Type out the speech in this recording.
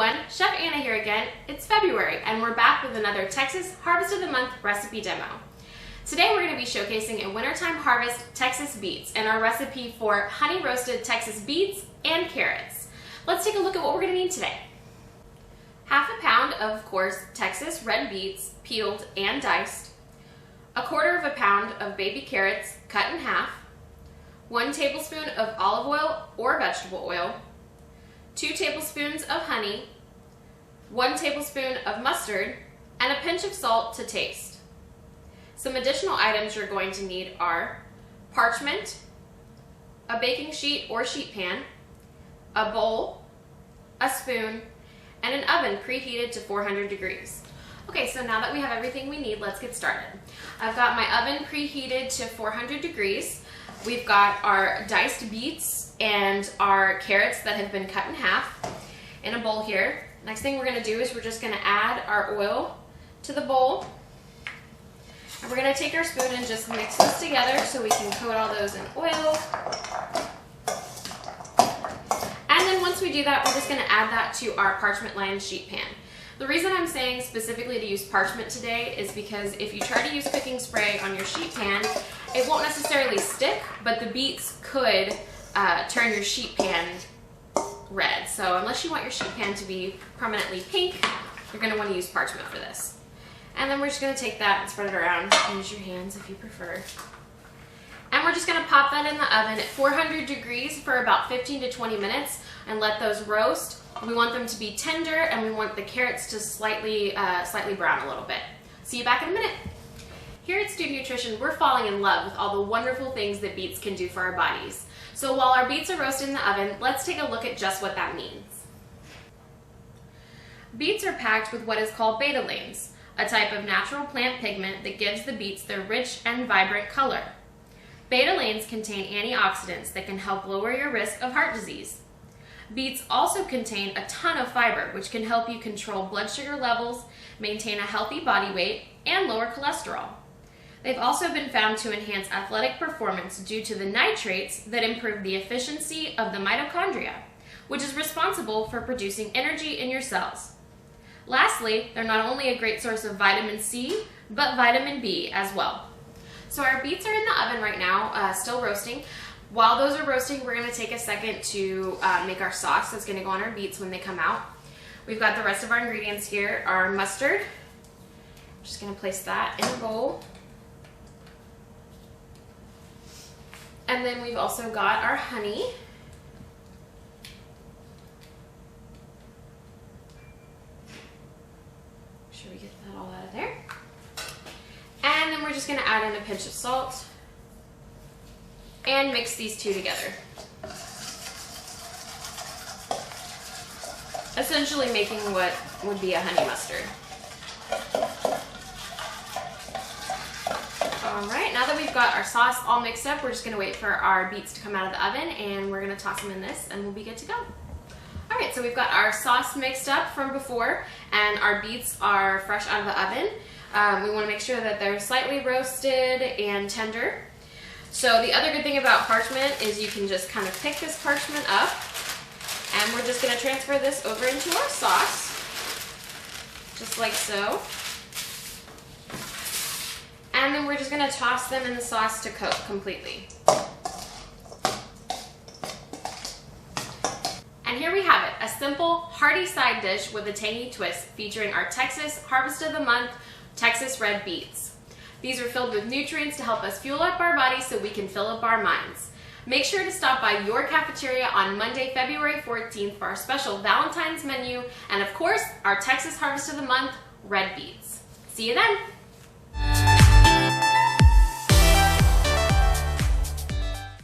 everyone, Chef Anna here again. It's February and we're back with another Texas Harvest of the Month recipe demo. Today we're going to be showcasing a wintertime harvest Texas beets and our recipe for honey roasted Texas beets and carrots. Let's take a look at what we're going to need today. Half a pound of course, Texas red beets, peeled and diced. A quarter of a pound of baby carrots cut in half. 1 tablespoon of olive oil or vegetable oil. 2 tablespoons of honey, 1 tablespoon of mustard, and a pinch of salt to taste. Some additional items you're going to need are parchment, a baking sheet or sheet pan, a bowl, a spoon, and an oven preheated to 400 degrees. Okay, so now that we have everything we need, let's get started. I've got my oven preheated to 400 degrees. We've got our diced beets and our carrots that have been cut in half in a bowl here. Next thing we're going to do is we're just going to add our oil to the bowl. And we're going to take our spoon and just mix this together so we can coat all those in oil. And then once we do that, we're just going to add that to our parchment lined sheet pan. The reason I'm saying specifically to use parchment today is because if you try to use cooking spray on your sheet pan, it won't necessarily stick, but the beets could turn your sheet pan red. So unless you want your sheet pan to be permanently pink, you're going to want to use parchment for this. And then we're just going to take that and spread it around. Use your hands if you prefer. And we're just going to pop that in the oven at 400 degrees for about 15 to 20 minutes and let those roast. We want them to be tender and we want the carrots to slightly brown a little bit. See you back in a minute. Here at Student Nutrition, we're falling in love with all the wonderful things that beets can do for our bodies. So while our beets are roasted in the oven, let's take a look at just what that means. Beets are packed with what is called betalains, a type of natural plant pigment that gives the beets their rich and vibrant color. Betalains contain antioxidants that can help lower your risk of heart disease. Beets also contain a ton of fiber, which can help you control blood sugar levels, maintain a healthy body weight, and lower cholesterol. They've also been found to enhance athletic performance due to the nitrates that improve the efficiency of the mitochondria, which is responsible for producing energy in your cells. Lastly, they're not only a great source of vitamin C, but vitamin B as well. So our beets are in the oven right now, still roasting. While those are roasting, we're going to take a second to make our sauce that's going to go on our beets when they come out. We've got the rest of our ingredients here. Our mustard, I'm just going to place that in a bowl. And then we've also got our honey. Make sure we get that all out of there. And then we're just going to add in a pinch of salt and mix these two together. Essentially making what would be a honey mustard. Alright, now that we've got our sauce all mixed up, we're just going to wait for our beets to come out of the oven and we're going to toss them in this and we'll be good to go. Alright, so we've got our sauce mixed up from before and our beets are fresh out of the oven. We want to make sure that they're slightly roasted and tender. So the other good thing about parchment is you can just kind of pick this parchment up and we're just going to transfer this over into our sauce, just like so. And then we're just going to toss them in the sauce to coat completely. And here we have it, a simple, hearty side dish with a tangy twist featuring our Texas Harvest of the Month Texas red beets. These are filled with nutrients to help us fuel up our bodies so we can fill up our minds. Make sure to stop by your cafeteria on Monday, February 14th for our special Valentine's menu and of course, our Texas Harvest of the Month red beets. See you then!